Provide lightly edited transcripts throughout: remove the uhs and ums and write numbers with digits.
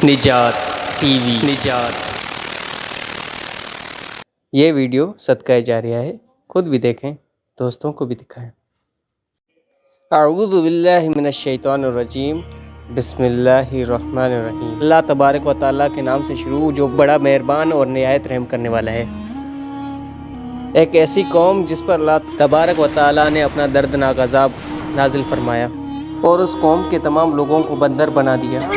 نجات T V نجات۔ یہ ویڈیو صدقہ جاریہ ہے، خود بھی دیکھیں، دوستوں کو بھی دکھائیں۔ اعوذ باللہ من الشیطان الرجیم، بسم اللہ الرحمن الرحیم۔ اللہ تبارک و تعالیٰ کے نام سے شروع جو بڑا مہربان اور نہایت رحم کرنے والا ہے۔ ایک ایسی قوم جس پر اللہ تبارک و تعالیٰ نے اپنا دردناک عذاب نازل فرمایا اور اس قوم کے تمام لوگوں کو بندر بنا دیا۔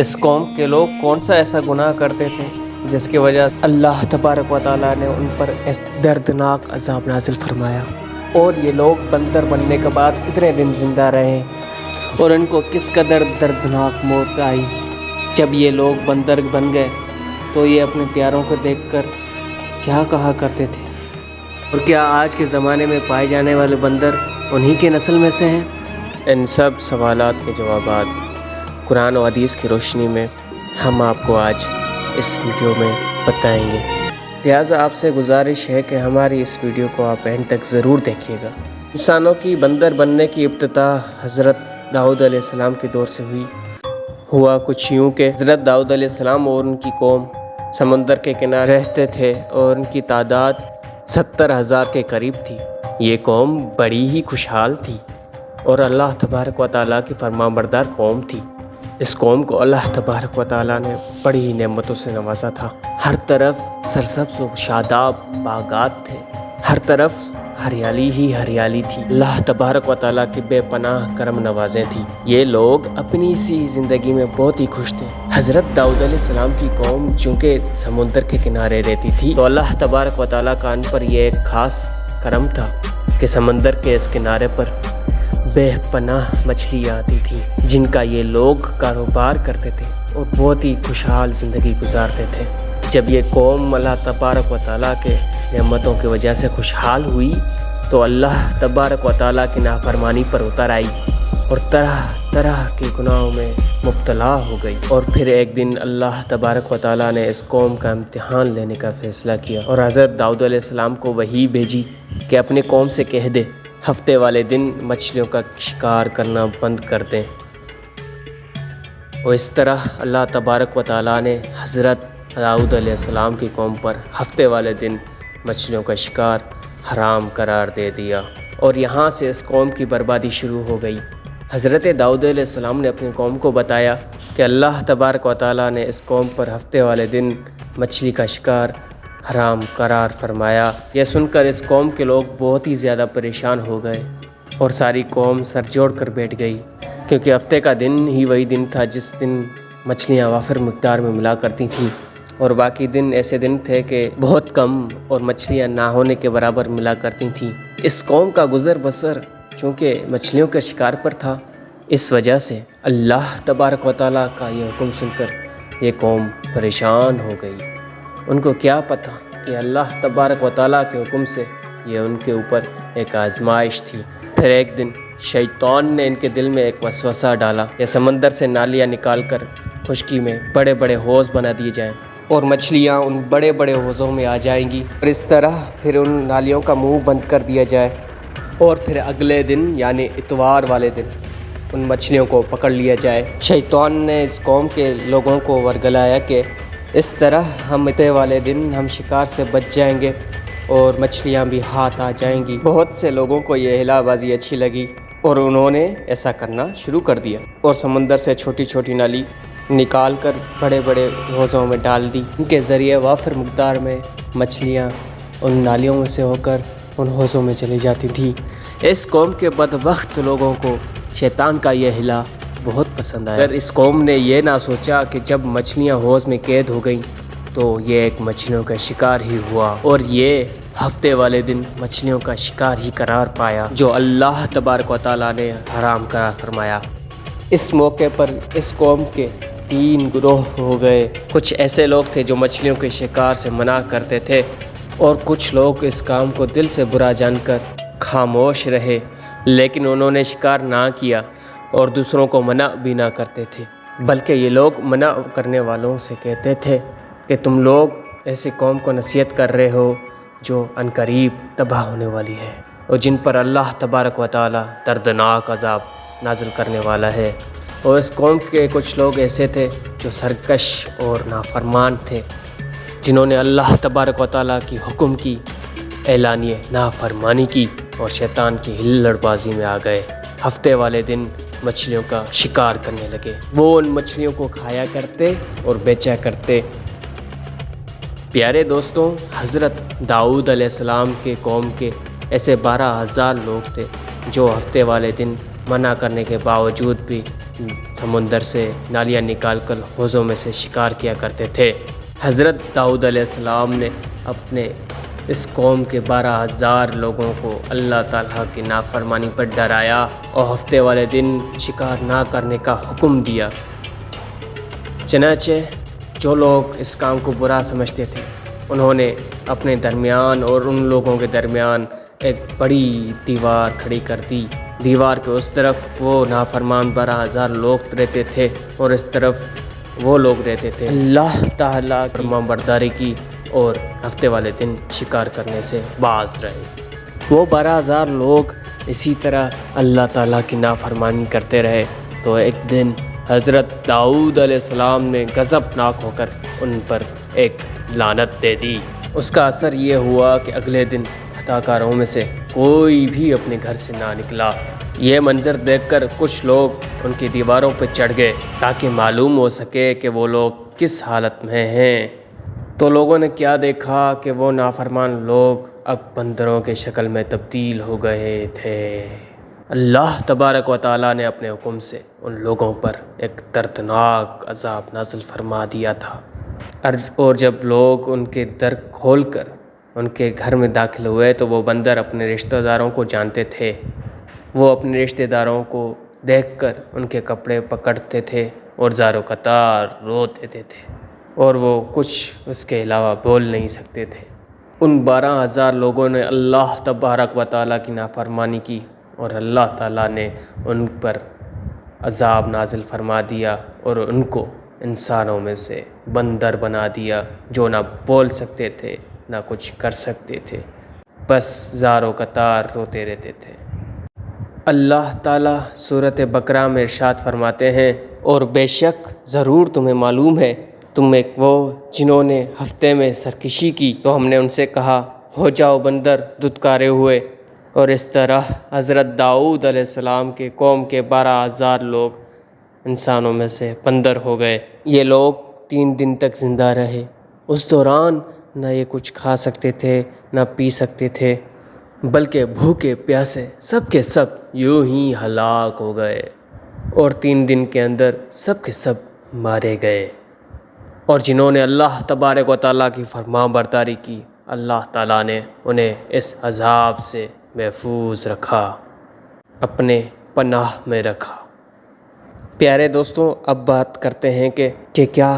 اس قوم کے لوگ کون سا ایسا گناہ کرتے تھے جس کی وجہ سے اللہ تبارک و تعالیٰ نے ان پر دردناک عذاب نازل فرمایا، اور یہ لوگ بندر بننے کے بعد کتنے دن زندہ رہے اور ان کو کس قدر دردناک موت آئی۔ جب یہ لوگ بندر بن گئے تو یہ اپنے پیاروں کو دیکھ کر کیا کہا کرتے تھے، اور کیا آج کے زمانے میں پائے جانے والے بندر انہی کے نسل میں سے ہیں؟ ان سب سوالات کے جوابات قرآن و حدیث کی روشنی میں ہم آپ کو آج اس ویڈیو میں بتائیں گے، لہٰذا آپ سے گزارش ہے کہ ہماری اس ویڈیو کو آپ اینڈ تک ضرور دیکھیے گا۔ انسانوں کی بندر بننے کی ابتدا حضرت داؤد علیہ السلام کے دور سے ہوا کچھ یوں کہ حضرت داؤد علیہ السلام اور ان کی قوم سمندر کے کنارے رہتے تھے اور ان کی تعداد 70,000 کے قریب تھی۔ یہ قوم بڑی ہی خوشحال تھی اور اللہ تبارک و تعالیٰ کی فرمانبردار قوم تھی۔ اس قوم کو اللہ تبارک و تعالیٰ نے بڑی ہی نعمتوں سے نوازا تھا۔ ہر طرف سرسبز و شاداب باغات تھے، ہر طرف ہریالی ہی ہریالی تھی۔ اللہ تبارک و تعالیٰ کی بے پناہ کرم نوازیں تھی۔ یہ لوگ اپنی سی زندگی میں بہت ہی خوش تھے۔ حضرت داؤد علیہ السلام کی قوم چونکہ سمندر کے کنارے رہتی تھی تو اللہ تبارک و تعالیٰ کا ان پر یہ ایک خاص کرم تھا کہ سمندر کے اس کنارے پر بے پناہ مچھلیاں آتی تھیں جن کا یہ لوگ کاروبار کرتے تھے اور بہت ہی خوشحال زندگی گزارتے تھے۔ جب یہ قوم اللہ تبارک و تعالیٰ کے نعمتوں کی وجہ سے خوشحال ہوئی تو اللہ تبارک و تعالیٰ کی نافرمانی پر اتر آئی اور طرح طرح کے گناہوں میں مبتلا ہو گئی۔ اور پھر ایک دن اللہ تبارک و تعالیٰ نے اس قوم کا امتحان لینے کا فیصلہ کیا اور حضرت داؤد علیہ السلام کو وحی بھیجی کہ اپنے قوم سے کہہ دے ہفتے والے دن مچھلیوں کا شکار کرنا بند کر دیں۔ اور اس طرح اللہ تبارک و تعالیٰ نے حضرت داؤد علیہ السلام کی قوم پر ہفتے والے دن مچھلیوں کا شکار حرام قرار دے دیا، اور یہاں سے اس قوم کی بربادی شروع ہو گئی۔ حضرت داؤد علیہ السلام نے اپنی قوم کو بتایا کہ اللہ تبارک و تعالیٰ نے اس قوم پر ہفتے والے دن مچھلی کا شکار حرام قرار فرمایا۔ یہ سن کر اس قوم کے لوگ بہت ہی زیادہ پریشان ہو گئے اور ساری قوم سر جوڑ کر بیٹھ گئی، کیونکہ ہفتے کا دن ہی وہی دن تھا جس دن مچھلیاں وافر مقدار میں ملا کرتی تھیں، اور باقی دن ایسے دن تھے کہ بہت کم اور مچھلیاں نہ ہونے کے برابر ملا کرتی تھیں۔ اس قوم کا گزر بسر چونکہ مچھلیوں کے شکار پر تھا، اس وجہ سے اللہ تبارک و تعالیٰ کا یہ حکم سن کر یہ قوم پریشان ہو گئی۔ ان کو کیا پتہ کہ اللہ تبارک و تعالیٰ کے حکم سے یہ ان کے اوپر ایک آزمائش تھی۔ پھر ایک دن شیطان نے ان کے دل میں ایک وسوسہ ڈالا کہ سمندر سے نالیاں نکال کر خشکی میں بڑے بڑے حوض بنا دیے جائیں اور مچھلیاں ان بڑے بڑے حوضوں میں آ جائیں گی، اور اس طرح پھر ان نالیوں کا منہ بند کر دیا جائے، اور پھر اگلے دن یعنی اتوار والے دن ان مچھلیوں کو پکڑ لیا جائے۔ شیطان نے اس قوم کے لوگوں کو ورگلایا کہ اس طرح ہم اتوار والے دن ہم شکار سے بچ جائیں گے اور مچھلیاں بھی ہاتھ آ جائیں گی۔ بہت سے لوگوں کو یہ ہلا بازی اچھی لگی اور انہوں نے ایسا کرنا شروع کر دیا اور سمندر سے چھوٹی چھوٹی نالی نکال کر بڑے بڑے حوضوں میں ڈال دی۔ ان کے ذریعے وافر مقدار میں مچھلیاں ان نالیوں میں سے ہو کر ان حوضوں میں چلی جاتی تھیں۔ اس قوم کے بدبخت لوگوں کو شیطان کا یہ ہلا بہت پسند آیا۔ اگر اس قوم نے یہ نہ سوچا کہ جب مچھلیاں حوض میں قید ہو گئیں تو یہ ایک مچھلیوں کا شکار ہی ہوا، اور یہ ہفتے والے دن مچھلیوں کا شکار ہی قرار پایا جو اللہ تبارک و تعالیٰ نے حرام قرار فرمایا۔ اس موقع پر اس قوم کے 3 گروہ ہو گئے۔ کچھ ایسے لوگ تھے جو مچھلیوں کے شکار سے منع کرتے تھے، اور کچھ لوگ اس کام کو دل سے برا جان کر خاموش رہے، لیکن انہوں نے شکار نہ کیا اور دوسروں کو منع بھی نہ کرتے تھے، بلکہ یہ لوگ منع کرنے والوں سے کہتے تھے کہ تم لوگ ایسی قوم کو نصیحت کر رہے ہو جو عنقریب تباہ ہونے والی ہے اور جن پر اللہ تبارک و تعالیٰ دردناک عذاب نازل کرنے والا ہے۔ اور اس قوم کے کچھ لوگ ایسے تھے جو سرکش اور نافرمان تھے، جنہوں نے اللہ تبارک و تعالیٰ کی حکم کی اعلانیہ نافرمانی کی اور شیطان کی ہلڑ بازی میں آ گئے۔ ہفتے والے دن مچھلیوں کا شکار کرنے لگے، وہ ان مچھلیوں کو کھایا کرتے اور بیچا کرتے۔ پیارے دوستوں، حضرت داؤد علیہ السلام کے قوم کے ایسے 12,000 لوگ تھے جو ہفتے والے دن منع کرنے کے باوجود بھی سمندر سے نالیاں نکال کر حوضوں میں سے شکار کیا کرتے تھے۔ حضرت داؤد علیہ السلام نے اپنے اس قوم کے 12,000 لوگوں کو اللہ تعالیٰ کی نافرمانی پر ڈرایا اور ہفتے والے دن شکار نہ کرنے کا حکم دیا۔ چنانچہ جو لوگ اس کام کو برا سمجھتے تھے، انہوں نے اپنے درمیان اور ان لوگوں کے درمیان ایک بڑی دیوار کھڑی کر دی۔ دیوار کے اس طرف وہ نافرمان 12,000 لوگ رہتے تھے اور اس طرف وہ لوگ رہتے تھے اللہ تعالیٰ کی فرمان برداری کی اور ہفتے والے دن شکار کرنے سے باز رہے۔ وہ 12,000 لوگ اسی طرح اللہ تعالیٰ کی نافرمانی کرتے رہے تو ایک دن حضرت داؤد علیہ السلام نے غضبناک ہو کر ان پر ایک لعنت دے دی۔ اس کا اثر یہ ہوا کہ اگلے دن خطا کاروں میں سے کوئی بھی اپنے گھر سے نہ نکلا۔ یہ منظر دیکھ کر کچھ لوگ ان کی دیواروں پہ چڑھ گئے تاکہ معلوم ہو سکے کہ وہ لوگ کس حالت میں ہیں۔ تو لوگوں نے کیا دیکھا کہ وہ نافرمان لوگ اب بندروں کے شکل میں تبدیل ہو گئے تھے۔ اللہ تبارک و تعالیٰ نے اپنے حکم سے ان لوگوں پر ایک دردناک عذاب نازل فرما دیا تھا، اور جب لوگ ان کے در کھول کر ان کے گھر میں داخل ہوئے تو وہ بندر اپنے رشتہ داروں کو جانتے تھے۔ وہ اپنے رشتہ داروں کو دیکھ کر ان کے کپڑے پکڑتے تھے اور زار و قطار رو دیتے تھے، اور وہ کچھ اس کے علاوہ بول نہیں سکتے تھے۔ ان 12,000 لوگوں نے اللہ تبارک و تعالیٰ کی نافرمانی کی اور اللہ تعالیٰ نے ان پر عذاب نازل فرما دیا اور ان کو انسانوں میں سے بندر بنا دیا، جو نہ بول سکتے تھے نہ کچھ کر سکتے تھے، بس زار و قطار روتے رہتے تھے۔ اللہ تعالیٰ سورۃ بقرہ میں ارشاد فرماتے ہیں، اور بے شک ضرور تمہیں معلوم ہے تم ایک وہ جنہوں نے ہفتے میں سرکشی کی تو ہم نے ان سے کہا ہو جاؤ بندر دھتکارے ہوئے، اور اس طرح حضرت داؤد علیہ السلام کے قوم کے 12,000 لوگ انسانوں میں سے بندر ہو گئے۔ یہ لوگ 3 دن تک زندہ رہے۔ اس دوران نہ یہ کچھ کھا سکتے تھے نہ پی سکتے تھے، بلکہ بھوکے پیاسے سب کے سب یوں ہی ہلاک ہو گئے، اور 3 دن کے اندر سب کے سب مارے گئے۔ اور جنہوں نے اللہ تبارک و تعالیٰ کی فرمان برداری کی، اللہ تعالیٰ نے انہیں اس عذاب سے محفوظ رکھا، اپنے پناہ میں رکھا۔ پیارے دوستوں، اب بات کرتے ہیں کہ کیا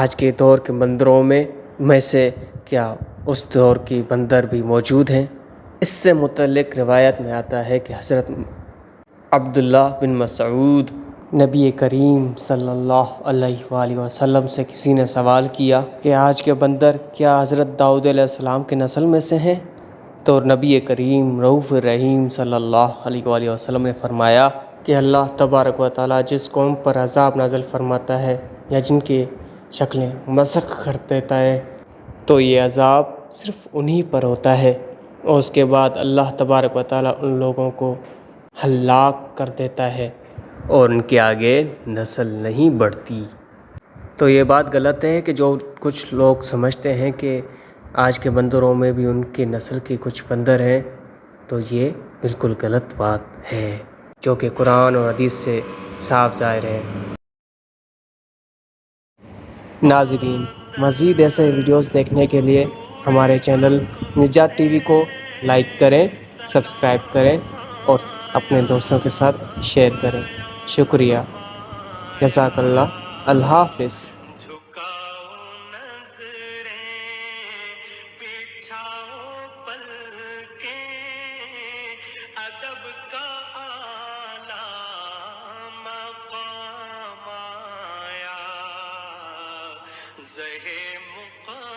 آج کے دور کے بندروں میں سے کیا اس دور کی بندر بھی موجود ہیں؟ اس سے متعلق روایت میں آتا ہے کہ حضرت عبداللہ بن مسعود نبی کریم صلی اللہ علیہ وآلہ وسلم سے کسی نے سوال کیا کہ آج کے بندر کیا حضرت داؤد علیہ السلام کے نسل میں سے ہیں؟ تو نبی کریم رؤوف رحیم صلی اللہ علیہ وآلہ وسلم نے فرمایا کہ اللہ تبارک و تعالیٰ جس قوم پر عذاب نازل فرماتا ہے یا جن کی شکلیں مسخ کر دیتا ہے تو یہ عذاب صرف انہی پر ہوتا ہے، اور اس کے بعد اللہ تبارک و تعالیٰ ان لوگوں کو ہلاک کر دیتا ہے اور ان کے آگے نسل نہیں بڑھتی۔ تو یہ بات غلط ہے کہ جو کچھ لوگ سمجھتے ہیں کہ آج کے بندروں میں بھی ان کی نسل کے کچھ بندر ہیں، تو یہ بالکل غلط بات ہے، کیونکہ قرآن اور حدیث سے صاف ظاہر ہے۔ ناظرین، مزید ایسے ویڈیوز دیکھنے کے لیے ہمارے چینل نجات ٹی وی کو لائک کریں، سبسکرائب کریں اور اپنے دوستوں کے ساتھ شیئر کریں۔ شکریہ، جزاک اللہ، اللہ حافظ۔ زہے مقام